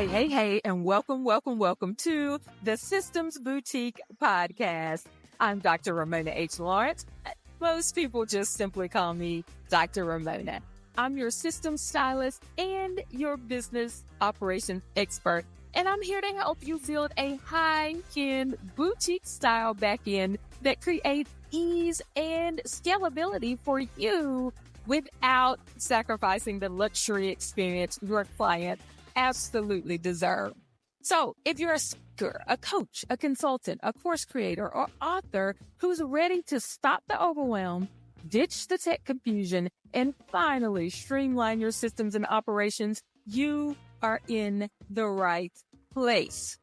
Hey, and welcome to the Systems Boutique podcast. I'm Dr. Ramona H. Lawrence. Most people just simply call me Dr. Ramona. I'm your systems stylist and your business operations expert. And I'm here to help you build a high-end boutique style back-end that creates ease and scalability for you without sacrificing the luxury experience your client absolutely deserve. So if you're a speaker, a coach, a consultant, a course creator, or author who's ready to stop the overwhelm, ditch the tech confusion, and finally streamline your systems and operations, you are in the right place.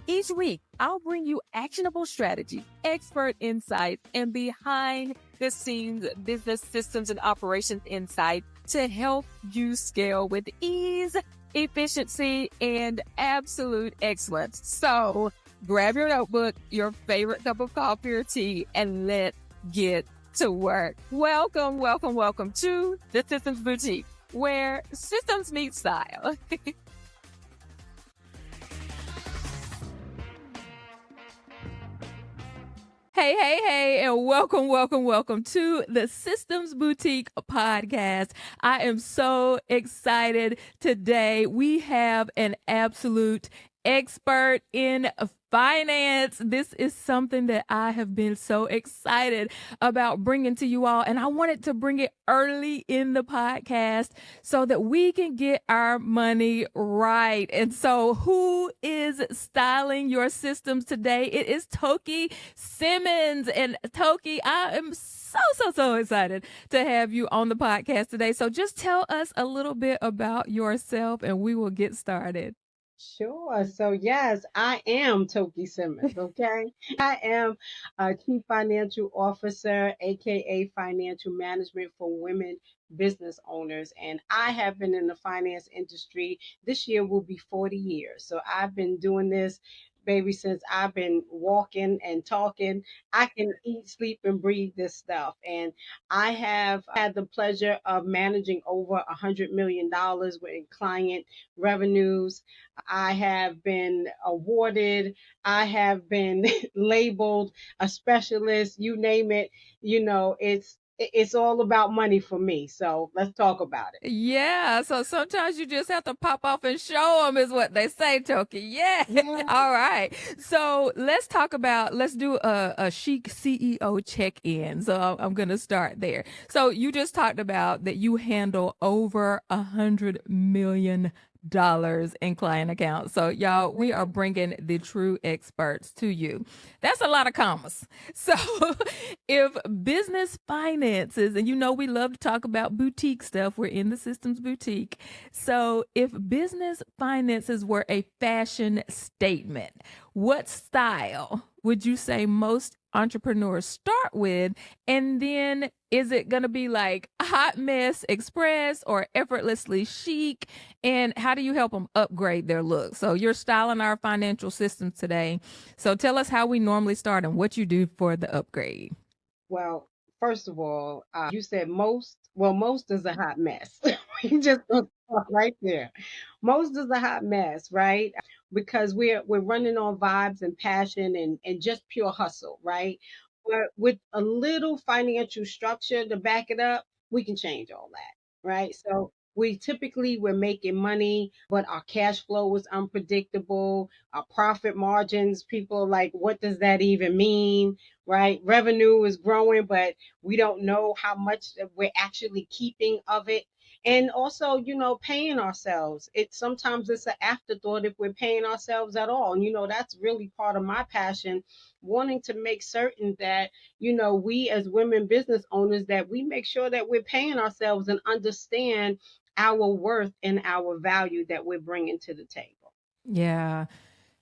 Each week, I'll bring you actionable strategy, expert insights, and behind the scenes business systems and operations insight to help you scale with ease, efficiency, and absolute excellence. So grab your notebook, your favorite cup of coffee or tea, and let's get to work. Welcome to the Systems Boutique, where systems meet style. Hey, and welcome to the Systems Boutique podcast. I am so excited today. We have an absolute expert in finance. This is something that I have been so excited about bringing to you all. And I wanted to bring it early in the podcast so that we can get our money right. And so who is styling your systems today? It is Toki Simmons. And Toki, I am so excited to have you on the podcast today. So just tell us a little bit about yourself and we will get started. Sure. So yes, I am Toki Simmons. Okay. I am a Chief Financial Officer, aka Financial Management for Women Business Owners. And I have been in the finance industry. This year will be 40 years. So I've been doing this, baby, since I've been walking and talking. I can eat, sleep, and breathe this stuff. And I have had the pleasure of managing over $100 million with client revenues. I have been awarded. I have been labeled a specialist. You name it. It's all about money for me. So let's talk about it. Yeah, so sometimes you just have to pop off and show them is what they say, Toki. Yeah. All right. So let's do a chic CEO check-in. So I'm going to start there. So you just talked about that you handle over $100 million in client accounts. So y'all, we are bringing the true experts to you. That's a lot of commas. So if business finances, and we love to talk about boutique stuff, we're in the Systems Boutique. So if business finances were a fashion statement, what style would you say most entrepreneurs start with? And then is it going to be like hot mess express or effortlessly chic? And how do you help them upgrade their look? So you're styling our financial systems today. So tell us how we normally start and what you do for the upgrade. Well, first of all, you said most. Well, most is a hot mess. We just gonna start right there. Most is a hot mess, right? Because we're running on vibes and passion and just pure hustle, right? But with a little financial structure to back it up, we can change all that, right? So we're making money, but our cash flow is unpredictable. Our profit margins, people are like, what does that even mean? Right? Revenue is growing, but we don't know how much that we're actually keeping of it. And also, paying ourselves. Sometimes it's an afterthought if we're paying ourselves at all. And that's really part of my passion, wanting to make certain that, we as women business owners, that we make sure that we're paying ourselves and understand our worth and our value that we're bringing to the table. Yeah.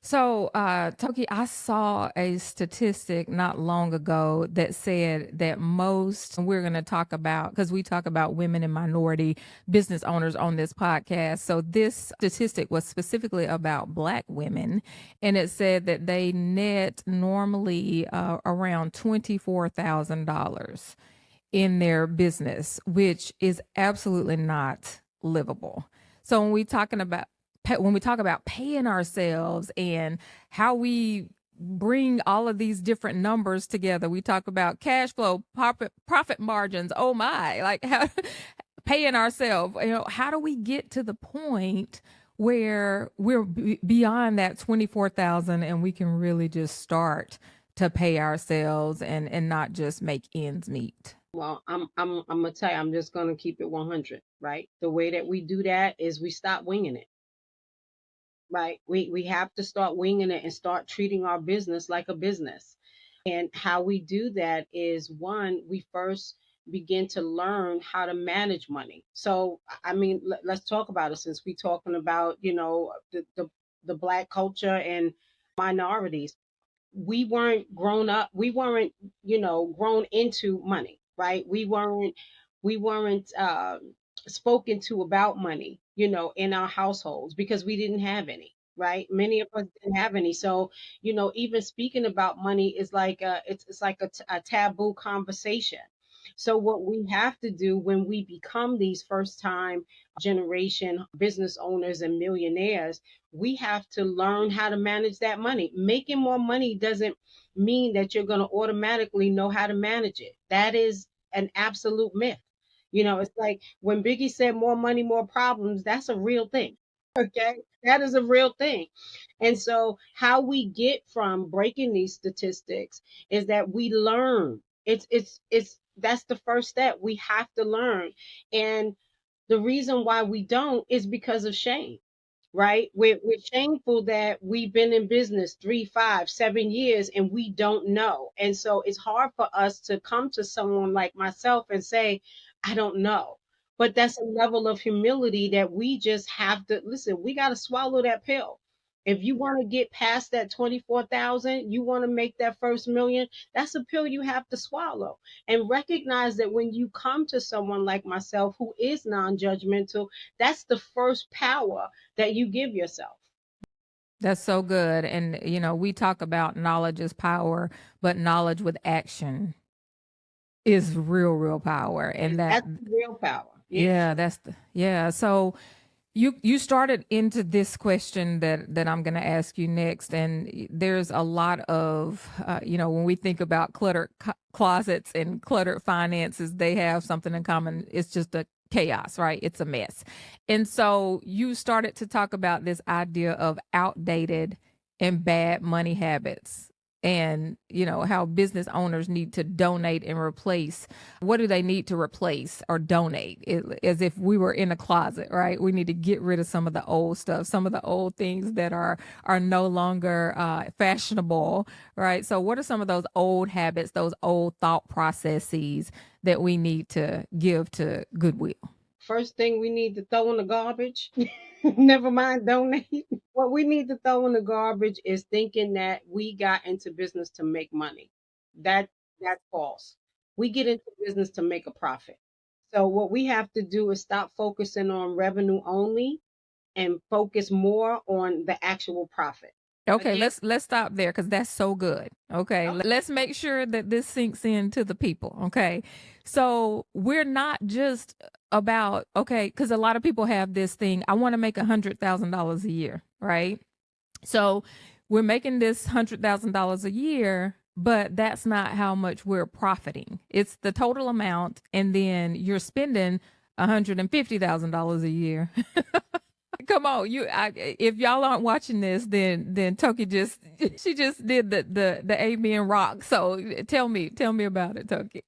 So, Toki, I saw a statistic not long ago that said that we're going to talk about, because we talk about women and minority business owners on this podcast. So this statistic was specifically about Black women, and it said that they net normally around $24,000 in their business, which is absolutely not livable. So when we talking about when we talk about paying ourselves and how we bring all of these different numbers together, we talk about cash flow, profit margins. Oh my, like how, paying ourselves, how do we get to the point where we're beyond that 24,000 and we can really just start to pay ourselves and not just make ends meet? Well, I'm gonna tell you, I'm just gonna keep it 100, right? The way that we do that is we stop winging it, right? We have to start winging it and start treating our business like a business. And how we do that is one, we first begin to learn how to manage money. So, I mean, let's talk about it since we're talking about, the black culture and minorities. We weren't grown up, we weren't, grown into money, right? We weren't spoken to about money, in our households because we didn't have any, right? Many of us didn't have any. So, even speaking about money is like it's like a taboo conversation. So what we have to do when we become these first time generation business owners and millionaires, we have to learn how to manage that money. Making more money doesn't mean that you're going to automatically know how to manage it. That is an absolute myth. It's like when Biggie said more money, more problems, that's a real thing. Okay. That is a real thing. And so, how we get from breaking these statistics is that we learn. That's the first step. We have to learn. And the reason why we don't is because of shame, right? We're shameful that we've been in business 3, 5, 7 years and we don't know. And so it's hard for us to come to someone like myself and say, I don't know. But that's a level of humility that we just have to listen. We got to swallow that pill. If you want to get past that 24,000, you want to make that first million, that's a pill you have to swallow and recognize that when you come to someone like myself who is non judgmental, that's the first power that you give yourself. That's so good. And, we talk about knowledge is power, but knowledge with action is real, real power. And that, That's real power. Yeah. yeah, yeah. So you started into this question that I'm going to ask you next. And there's a lot of, when we think about cluttered closets and cluttered finances, they have something in common. It's just a chaos, right? It's a mess. And so you started to talk about this idea of outdated and bad money habits and how business owners need to donate and replace. What do they need to replace or donate? As if we were in a closet, right? We need to get rid of some of the old stuff, some of the old things that are no longer fashionable, right? So what are some of those old habits, those old thought processes that we need to give to Goodwill? First thing we need to throw in the garbage, never mind donate. What we need to throw in the garbage is thinking that we got into business to make money. That that's false. We get into business to make a profit. So what we have to do is stop focusing on revenue only and focus more on the actual profit. Okay, Again, let's stop there because that's so good. Okay, okay. let's make sure that this sinks into the people. Okay, so we're not just about because a lot of people have this thing. I want to make $100,000 a year, right? So we're making this $100,000 a year, but that's not how much we're profiting. It's the total amount, and then you're spending $150,000 a year. Come on, if y'all aren't watching this, then Toki she just did the amen rock. So tell me about it, Toki.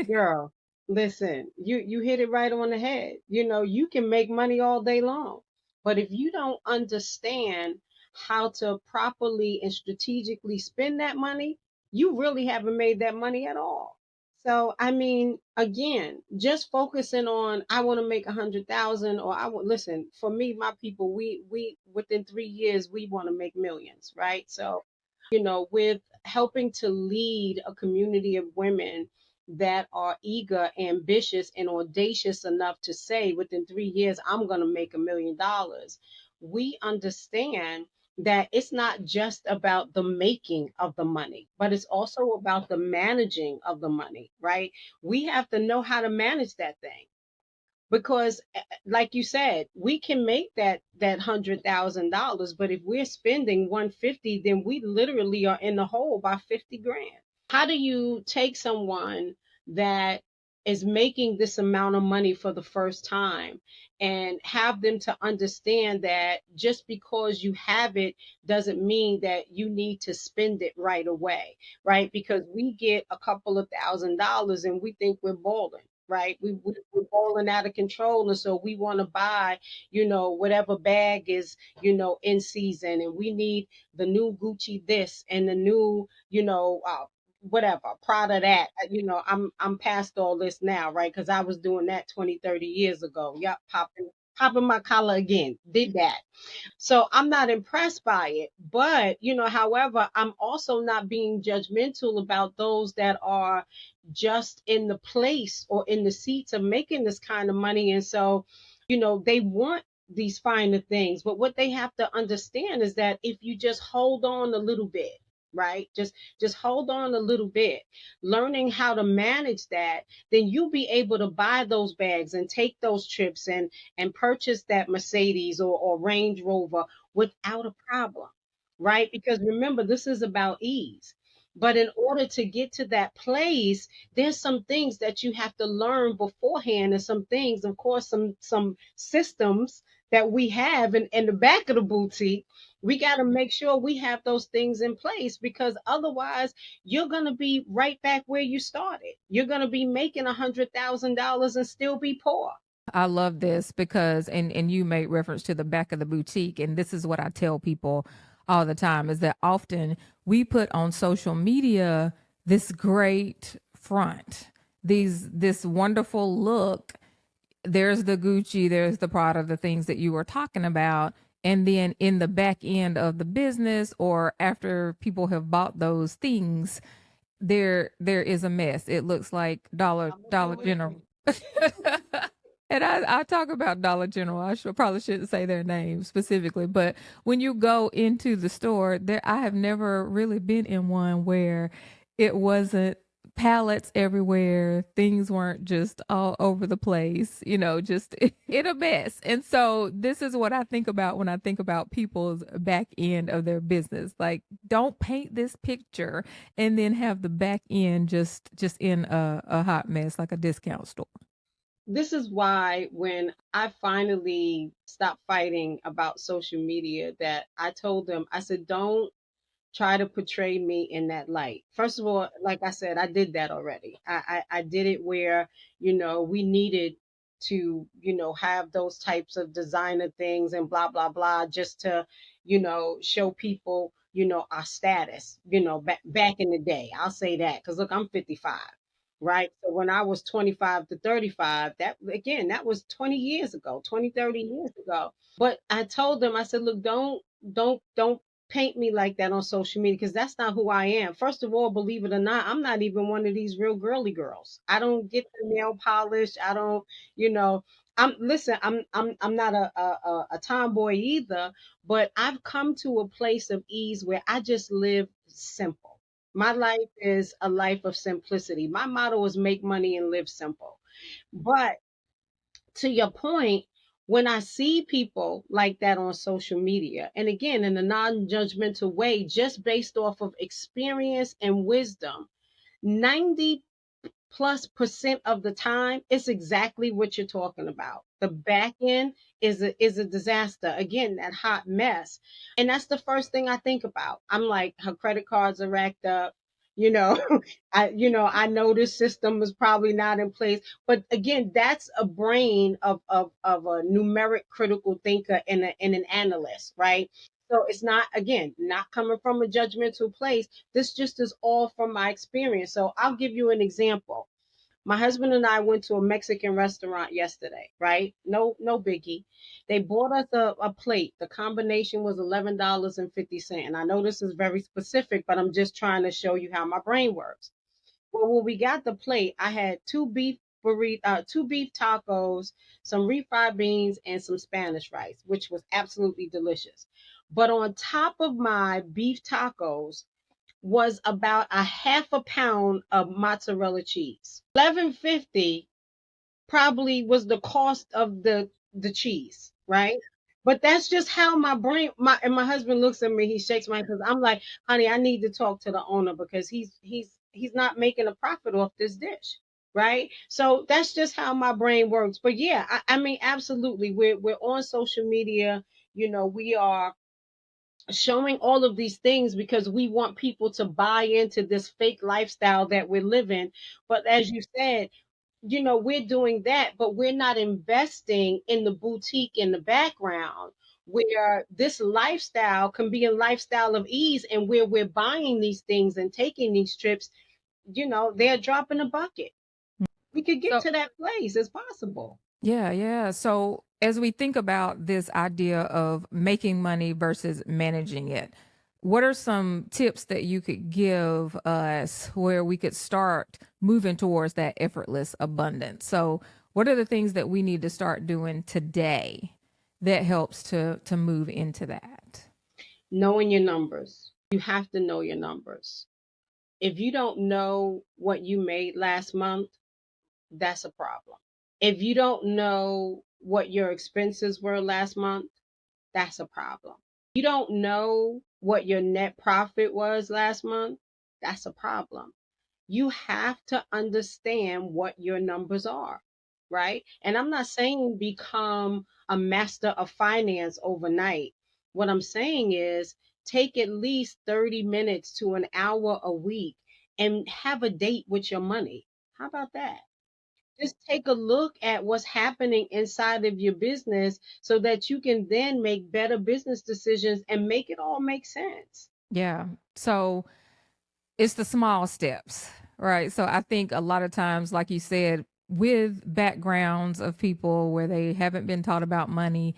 Girl, listen, you hit it right on the head. You can make money all day long, but if you don't understand how to properly and strategically spend that money, you really haven't made that money at all. So, I mean, again, just focusing on I want to make 100,000 or I want listen, for me, my people, we within 3 years we want to make millions, right? So, with helping to lead a community of women that are eager, ambitious, and audacious enough to say within 3 years, I'm going to make $1 million. We understand that it's not just about the making of the money, but it's also about the managing of the money, right? We have to know how to manage that thing. because like you said, we can make that $100,000, but if we're spending 150, then we literally are in the hole by 50 grand. How do you take someone that is making this amount of money for the first time and have them to understand that just because you have it doesn't mean that you need to spend it right away, right? Because we get a couple of $1,000s and we think we're balling. Right, we're balling out of control, and so we want to buy, whatever bag is, in season, and we need the new Gucci this and the new, whatever Prada that. I'm past all this now, right? Because I was doing that 20, 30 years ago. Yep, popping my collar again. Did that. So I'm not impressed by it. But, however, I'm also not being judgmental about those that are just in the place or in the seats of making this kind of money. And so, they want these finer things. But what they have to understand is that if you just hold on a little bit, right? Just hold on a little bit, learning how to manage that, then you'll be able to buy those bags and take those trips and purchase that Mercedes or Range Rover without a problem, right? Because remember, this is about ease. But in order to get to that place, there's some things that you have to learn beforehand, and some things, of course, some systems that we have in the back of the boutique. We got to make sure we have those things in place, because otherwise you're going to be right back where you started. You're going to be making $100,000 and still be poor. I love this because and you made reference to the back of the boutique, and this is what I tell people all the time is that often we put on social media this great front, this wonderful look. There's the Gucci, there's the Prada, the things that you were talking about. And then in the back end of the business, or after people have bought those things, there is a mess. It looks like Dollar General. And I talk about Dollar General. Probably shouldn't say their name specifically, but when you go into the store, there I have never really been in one where it wasn't pallets everywhere. Things weren't just all over the place, just in a mess. And so this is what I think about when I think about people's back end of their business. Like, don't paint this picture and then have the back end just in a hot mess like a discount store. This is why when I finally stopped fighting about social media, that I told them, I said, don't try to portray me in that light. First of all, like I said, I did that already. I did it where, we needed to, have those types of designer things and blah, blah, blah, just to, show people, our status, back in the day. I'll say that because look, I'm 55. Right. So when I was 25 to 35, that again, that was 20 years ago, 20, 30 years ago. But I told them, I said, look, don't paint me like that on social media, because that's not who I am. First of all, believe it or not, I'm not even one of these real girly girls. I don't get the nail polish. I don't, you know, I'm listen, I'm not a tomboy either, but I've come to a place of ease where I just live simple. My life is a life of simplicity. My motto is make money and live simple. But to your point, when I see people like that on social media, and again, in a non judgmental way, just based off of experience and wisdom, 90+% of the time, it's exactly what you're talking about. The back end is a disaster. Again, that hot mess. And that's the first thing I think about. I'm like, her credit cards are racked up. You know, I know this system is probably not in place. But again, that's a brain of a numeric critical thinker and an analyst, right? So it's not, again, not coming from a judgmental place. This just is all from my experience. So I'll give you an example. My husband and I went to a Mexican restaurant yesterday, right? No biggie. They bought us a plate. The combination was $11.50. And I know this is very specific, but I'm just trying to show you how my brain works. Well, when we got the plate, I had two beef tacos, some refried beans, and some Spanish rice, which was absolutely delicious. But on top of my beef tacos was about a half a pound of mozzarella cheese. 11.50 probably was the cost of the cheese, right? But that's just how my brain, my husband looks at me, he shakes my head because I'm like, honey, I need to talk to the owner because he's not making a profit off this dish, right? So that's just how my brain works. But yeah, I mean, absolutely, we're on social media, we are showing all of these things because we want people to buy into this fake lifestyle that we're living. But as you said, we're doing that, but we're not investing in the boutique in the background where this lifestyle can be a lifestyle of ease, and where we're buying these things and taking these trips, they're dropping a bucket. We could get So to that place. It's possible. yeah, yeah. So as we think about this idea of making money versus managing it, what are some tips that you could give us where we could start moving towards that effortless abundance? So what are the things that we need to start doing today that helps to move into that? Knowing your numbers. You have to know your numbers. If you don't know what you made last month, that's a problem. If you don't know what your expenses were last month, that's a problem. You don't know what your net profit was last month, that's a problem. You have to understand what your numbers are, right? And I'm not saying become a master of finance overnight. What I'm saying is take at least 30 minutes to an hour a week and have a date with your money. How about that? Just take a look at what's happening inside of your business so that you can then make better business decisions and make it all make sense. Yeah. So it's the small steps, right? So I think a lot of times, like you said, with backgrounds of people where they haven't been taught about money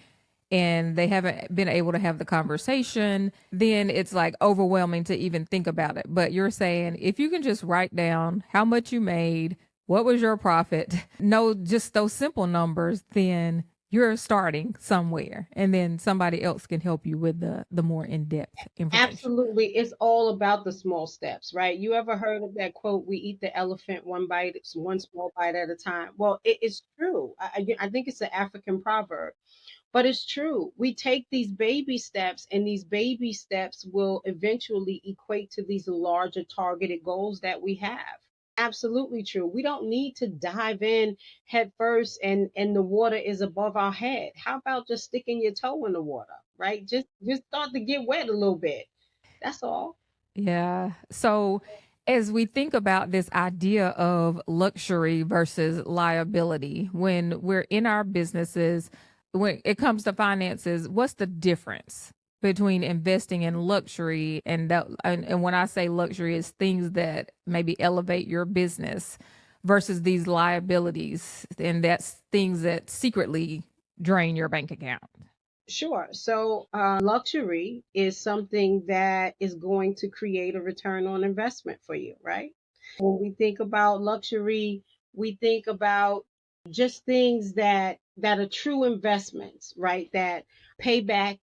and they haven't been able to have the conversation, then it's like overwhelming to even think about it. But you're saying if you can just write down how much you made, what was your profit, know just those simple numbers, then you're starting somewhere and then somebody else can help you with the more in-depth information. Absolutely. It's all about the small steps, right? You ever heard of that quote, we eat the elephant one bite, one small bite at a time? Well, it's true. I think it's an African proverb, but it's true. We take these baby steps, and these baby steps will eventually equate to these larger targeted goals that we have. Absolutely true. We don't need to dive in head first and the water is above our head. How about just sticking your toe in the water, right? Just start to get wet a little bit. That's all. Yeah. So as we think about this idea of luxury versus liability, when we're in our businesses, when it comes to finances, what's the difference between investing in luxury and when I say luxury, is things that maybe elevate your business versus these liabilities, and that's things that secretly drain your bank account. Sure. So, luxury is something that is going to create a return on investment for you, right? When we think about luxury, we think about just things that are true investments, right? That pay back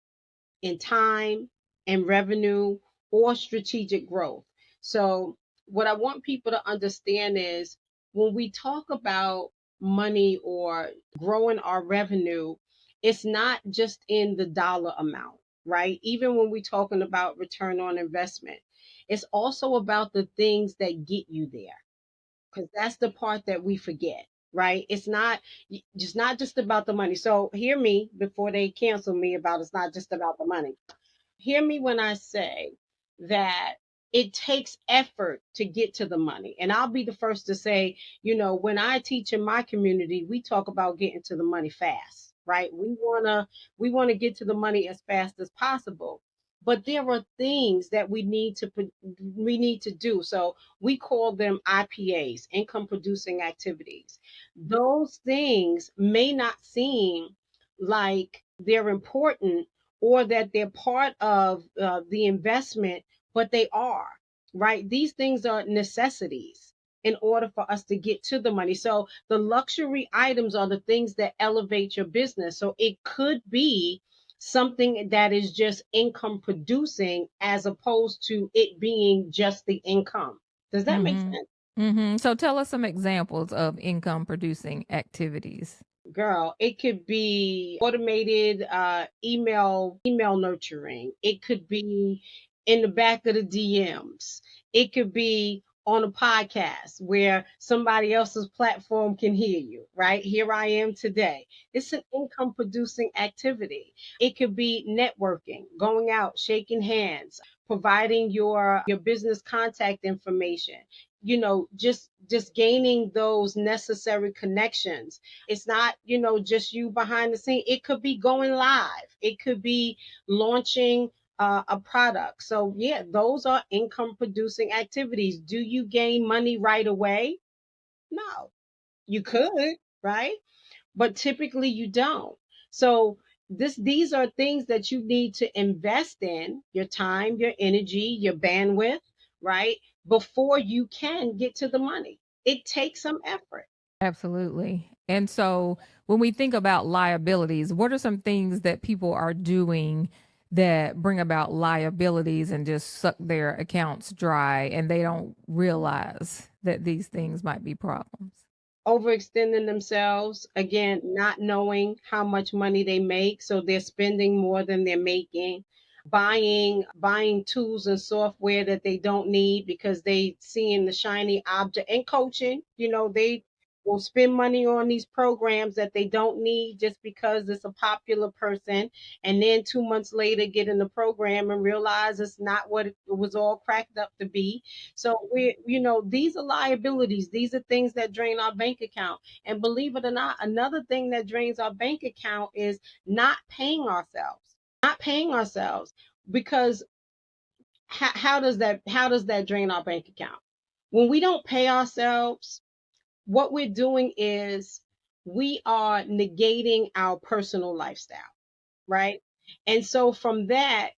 in time and revenue or strategic growth. So, what I want people to understand is when we talk about money or growing our revenue, it's not just in the dollar amount, right? Even when we're talking about return on investment, it's also about the things that get you there, because that's the part that we forget, right? It's not just about the money. So hear me before they cancel me about it's not just about the money. Hear me when I say that it takes effort to get to the money. And I'll be the first to say, when I teach in my community, we talk about getting to the money fast, right? We want to get to the money as fast as possible. But there are things that we need to do. So we call them IPAs, income producing activities. Those things may not seem like they're important or that they're part of the investment, but they are, right? These things are necessities in order for us to get to the money. So the luxury items are the things that elevate your business. So it could be something that is just income producing as opposed to it being just the income. Does that make Mm-hmm. sense? So tell us some examples of income producing activities. Girl, it could be automated email nurturing. It could be in the back of the DMs. It could be on a podcast where somebody else's platform can hear you, right? Here I am today. It's an income producing activity. It could be networking, going out, shaking hands, providing your business contact information. Just gaining those necessary connections. It's not, just you behind the scene. It could be going live. It could be launching a product. So yeah, those are income producing activities. Do you gain money right away? No, you could, right? But typically you don't. So these are things that you need to invest in your time, your energy, your bandwidth, right? Before you can get to the money. It takes some effort. Absolutely. And so when we think about liabilities, what are some things that people are doing that bring about liabilities and just suck their accounts dry and they don't realize that these things might be problems? Overextending themselves, again, not knowing how much money they make, so they're spending more than they're making, buying tools and software that they don't need because they seeing the shiny object. And coaching, they will spend money on these programs that they don't need just because it's a popular person, and then 2 months later get in the program and realize it's not what it was all cracked up to be. So these are liabilities. These are things that drain our bank account. And believe it or not, another thing that drains our bank account is not paying ourselves. Not paying ourselves, because how does that drain our bank account? When we don't pay ourselves, what we're doing is we are negating our personal lifestyle, right? And so from that,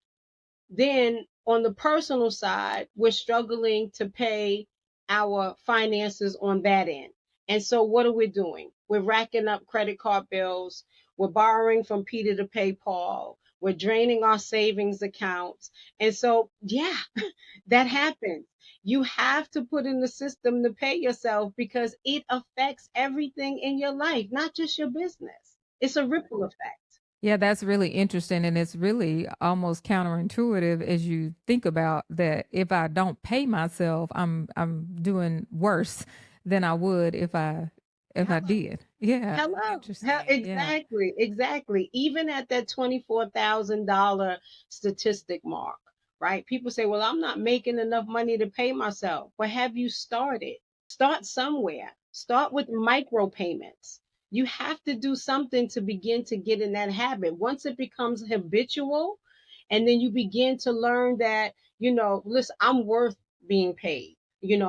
then on the personal side, we're struggling to pay our finances on that end. And so what are we doing? We're racking up credit card bills. We're borrowing from Peter to pay Paul. We're draining our savings accounts. And so, yeah, that happens. You have to put in the system to pay yourself because it affects everything in your life, not just your business. It's a ripple effect. Yeah, that's really interesting. And it's really almost counterintuitive as you think about that. If I don't pay myself, I'm doing worse than I would if I did. Yeah. Hello. Interesting. Yeah. Exactly. Even at that $24,000 statistic mark, right? People say, well, I'm not making enough money to pay myself. But have you started? Start somewhere. Start with micro payments. You have to do something to begin to get in that habit. Once it becomes habitual, and then you begin to learn that, listen, I'm worth being paid.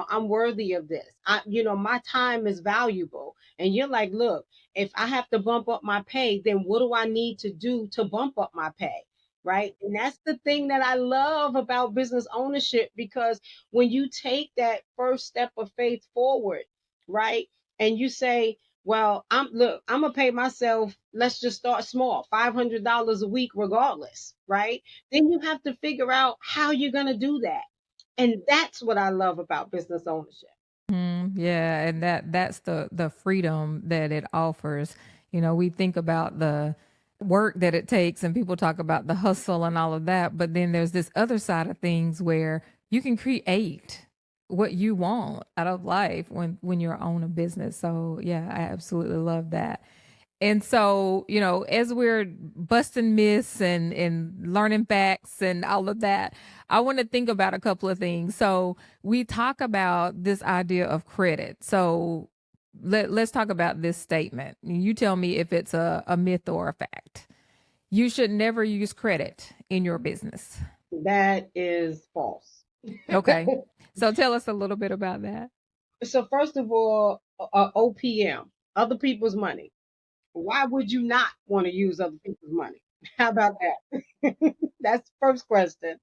I'm worthy of this. My time is valuable. And you're like, look, if I have to bump up my pay, then what do I need to do to bump up my pay? Right. And that's the thing that I love about business ownership, because when you take that first step of faith forward, right, and you say, well, I'm gonna pay myself, let's just start small, $500 a week regardless, right? Then you have to figure out how you're gonna do that. And that's what I love about business ownership. Yeah, and that's the freedom that it offers. You know, we think about the work that it takes and people talk about the hustle and all of that, but then there's this other side of things where you can create what you want out of life when you're own a business. So, yeah, I absolutely love that. And so, as we're busting myths and learning facts and all of that, I want to think about a couple of things. So, we talk about this idea of credit. So, let's talk about this statement. You tell me if it's a myth or a fact. You should never use credit in your business. That is false. Okay. So, tell us a little bit about that. So first of all, OPM, other people's money. Why would you not want to use other people's money? How about that? That's the first question.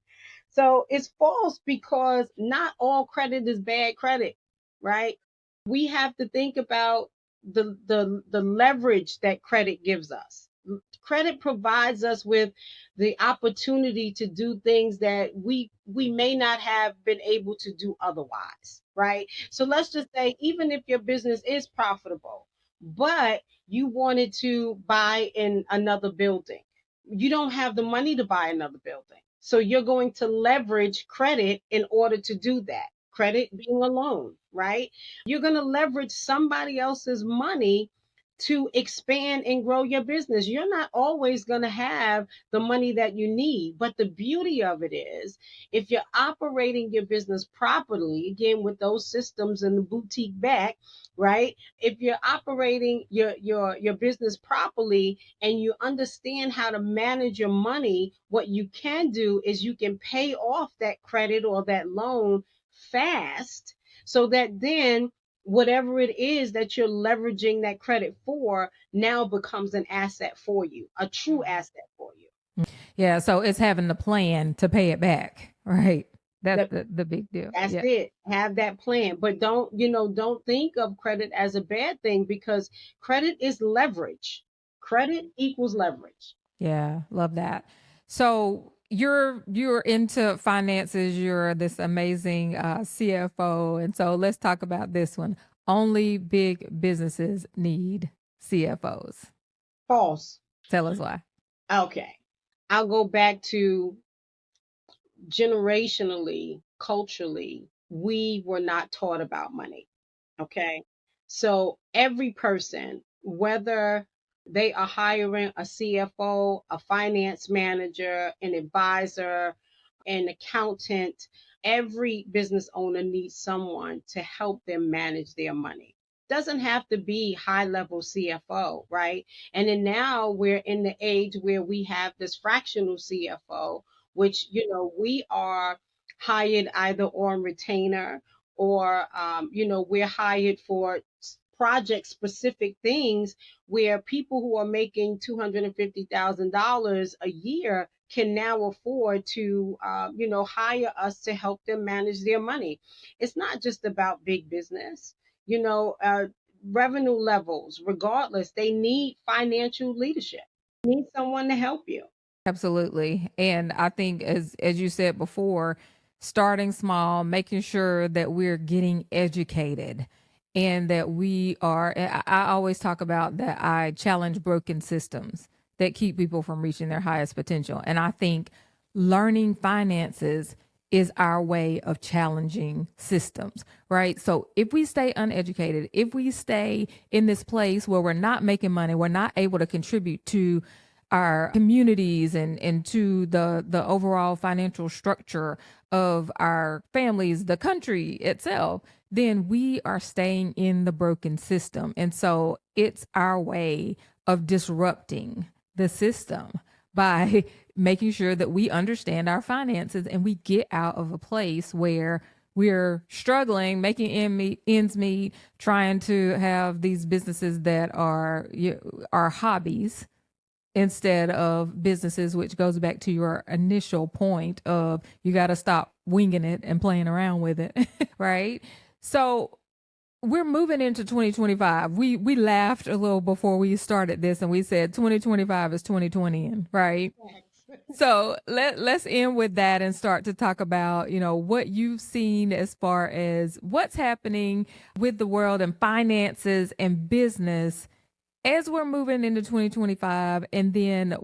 So it's false because not all credit is bad credit, right? We have to think about the leverage that credit gives us. Credit provides us with the opportunity to do things that we may not have been able to do otherwise, right? So let's just say, even if your business is profitable, but you wanted to buy in another building, you don't have the money to buy another building. So you're going to leverage credit in order to do that. Credit being a loan, right? You're going to leverage somebody else's money to expand and grow your business. You're not always going to have the money that you need. But the beauty of it is, if you're operating your business properly, again, with those systems and the boutique back, right? If you're operating your business properly and you understand how to manage your money, what you can do is you can pay off that credit or that loan fast, so that then whatever it is that you're leveraging that credit for now becomes an asset for you, a true asset for you. Yeah, so it's having the plan to pay it back, right? That's the big deal. That's Yeah. it. Have that plan. But don't think of credit as a bad thing, because credit is leverage. Credit equals leverage. Yeah, love that. So you're into finances. You're this amazing CFO, and so let's talk about this one. Only big businesses need CFOs. False. Tell us why. Okay. I'll go back to generationally, culturally, we were not taught about money. Okay. So every person, whether they are hiring a CFO, a finance manager, an advisor, an accountant, every business owner needs someone to help them manage their money. Doesn't have to be high level CFO, right? And then now we're in the age where we have this fractional CFO, which, we are hired either on retainer, or we're hired for project specific things, where people who are making $250,000 a year can now afford to hire us to help them manage their money. It's not just about big business, revenue levels, regardless, they need financial leadership. Need someone to help you. Absolutely. And I think as you said before, starting small, making sure that we're getting educated and that we are I always talk about that I challenge broken systems that keep people from reaching their highest potential. And I think learning finances is our way of challenging systems, right? So if we stay uneducated, if we stay in this place where we're not making money, we're not able to contribute to our communities and to the overall financial structure of our families, the country itself, then we are staying in the broken system. And so it's our way of disrupting the system by making sure that we understand our finances and we get out of a place where we're struggling, making ends meet, trying to have these businesses that are hobbies instead of businesses, which goes back to your initial point of you got to stop winging it and playing around with it, right? So we're moving into 2025. We laughed a little before we started this and we said 2025 is 2020, right? So let's end with that and start to talk about, what you've seen as far as what's happening with the world and finances and business as we're moving into 2025. And then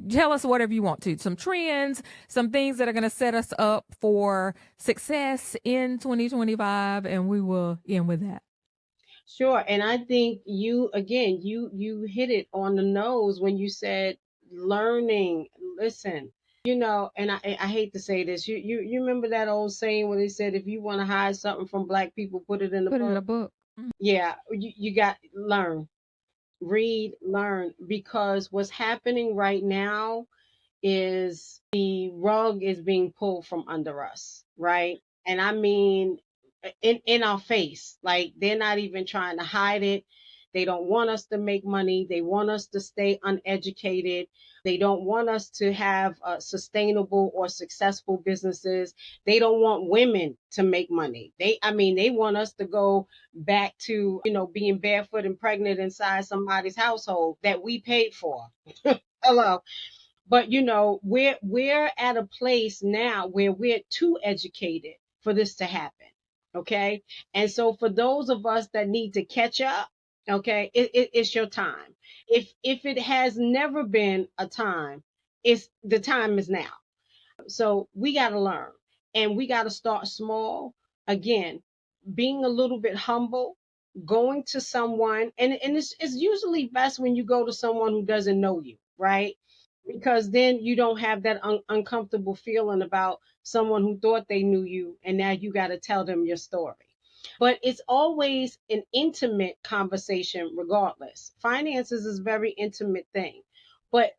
tell us whatever you want to, some trends, some things that are going to set us up for success in 2025. And we will end with that. Sure. And I think you hit it on the nose when you said learning. Listen, and I hate to say this. You remember that old saying when they said, if you want to hide something from black people, put it in a Put it in a book. book. Yeah, you got learn, read, learn, because what's happening right now is the rug is being pulled from under us, right? And I mean, in our face. Like, they're not even trying to hide it. They don't want us to make money. They want us to stay uneducated. They don't want us to have sustainable or successful businesses. They don't want women to make money. They want us to go back to, being barefoot and pregnant inside somebody's household that we paid for. Hello. But we're at a place now where we're too educated for this to happen. Okay. And so for those of us that need to catch up, okay, it's your time. If it has never been a time, it's the time is now. So we got to learn, and we got to start small. Again, being a little bit humble, going to someone, and it's usually best when you go to someone who doesn't know you, right? Because then you don't have that uncomfortable feeling about someone who thought they knew you, and now you got to tell them your story. But it's always an intimate conversation regardless. Finances is a very intimate thing. But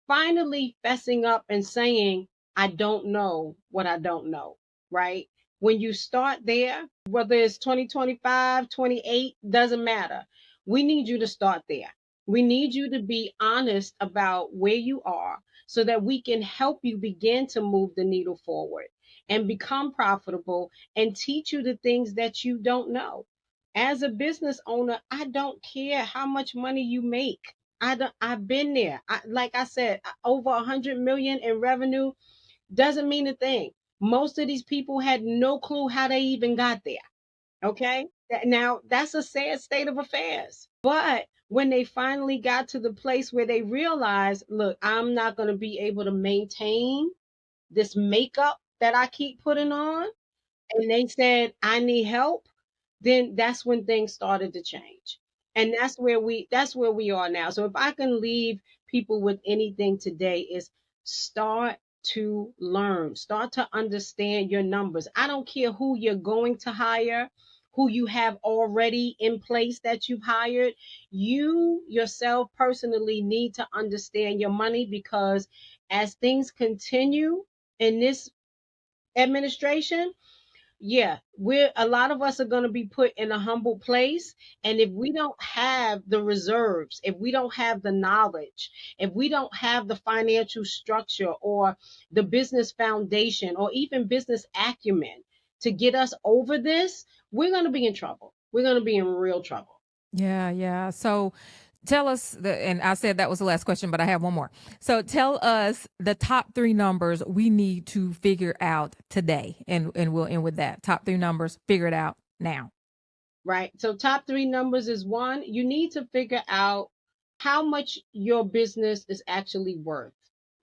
finally fessing up and saying, I don't know what I don't know, right? When you start there, whether it's 2025, 28, doesn't matter. We need you to start there. We need you to be honest about where you are so that we can help you begin to move the needle forward and become profitable and teach you the things that you don't know. As a business owner, I don't care how much money you make. I've been there. Like I said, over 100 million in revenue doesn't mean a thing. Most of these people had no clue how they even got there. Okay. Now that's a sad state of affairs. But when they finally got to the place where they realized, look, I'm not going to be able to maintain this makeup that I keep putting on, and they said, I need help, then that's when things started to change. And that's where we are now. So if I can leave people with anything today is start to learn, start to understand your numbers. I don't care who you're going to hire, who you have already in place that you've hired. You yourself personally need to understand your money, because as things continue in this administration, yeah, we're a lot of us are going to be put in a humble place. And if we don't have the reserves, if we don't have the knowledge, if we don't have the financial structure or the business foundation or even business acumen to get us over this, we're going to be in trouble. We're going to be in real trouble. Yeah, yeah. So tell us and I said that was the last question, but I have one more. So tell us the top 3 numbers we need to figure out today. And we'll end with that. Top 3 numbers, figure it out now. Right. So top 3 numbers is one, you need to figure out how much your business is actually worth.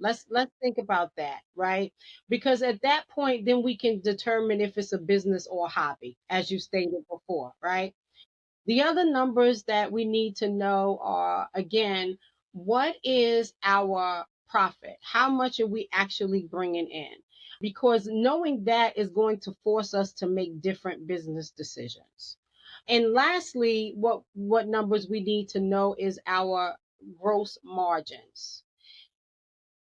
Let's think about that, right? Because at that point, then we can determine if it's a business or a hobby, as you stated before, right? The other numbers that we need to know are, again, what is our profit? How much are we actually bringing in? Because knowing that is going to force us to make different business decisions. And lastly, what numbers we need to know is our gross margins.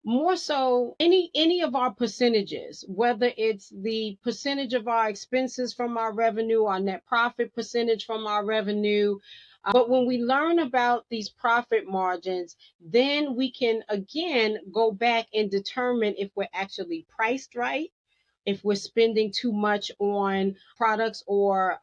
More so, any of our percentages, whether it's the percentage of our expenses from our revenue, our net profit percentage from our revenue. But when we learn about these profit margins, then we can again go back and determine if we're actually priced right, if we're spending too much on products or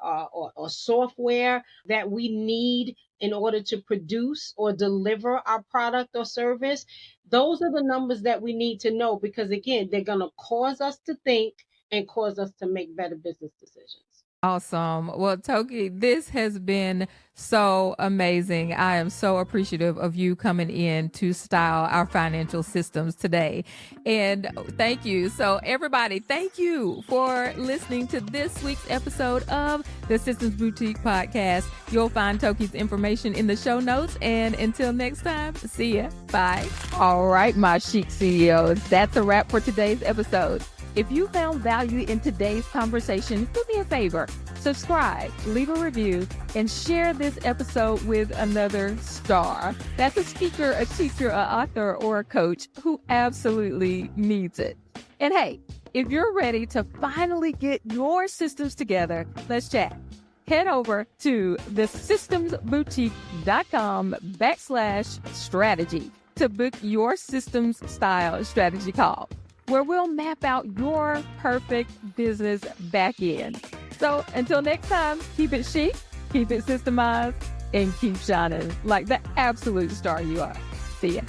software that we need in order to produce or deliver our product or service. Those are the numbers that we need to know, because again, they're going to cause us to think and cause us to make better business decisions. Awesome. Well, Toki, this has been so amazing. I am so appreciative of you coming in to style our financial systems today. And thank you. So, everybody, thank you for listening to this week's episode of the Systems Boutique Podcast. You'll find Toki's information in the show notes. And until next time, see ya. Bye. All right, my chic CEOs, that's a wrap for today's episode. If you found value in today's conversation, do me a favor, subscribe, leave a review, and share this episode with another star. That's a speaker, a teacher, an author, or a coach who absolutely needs it. And hey, if you're ready to finally get your systems together, let's chat. Head over to thesystemsboutique.com/strategy to book your systems style strategy call, where we'll map out your perfect business back end. So until next time, keep it chic, keep it systemized, and keep shining like the absolute star you are. See ya.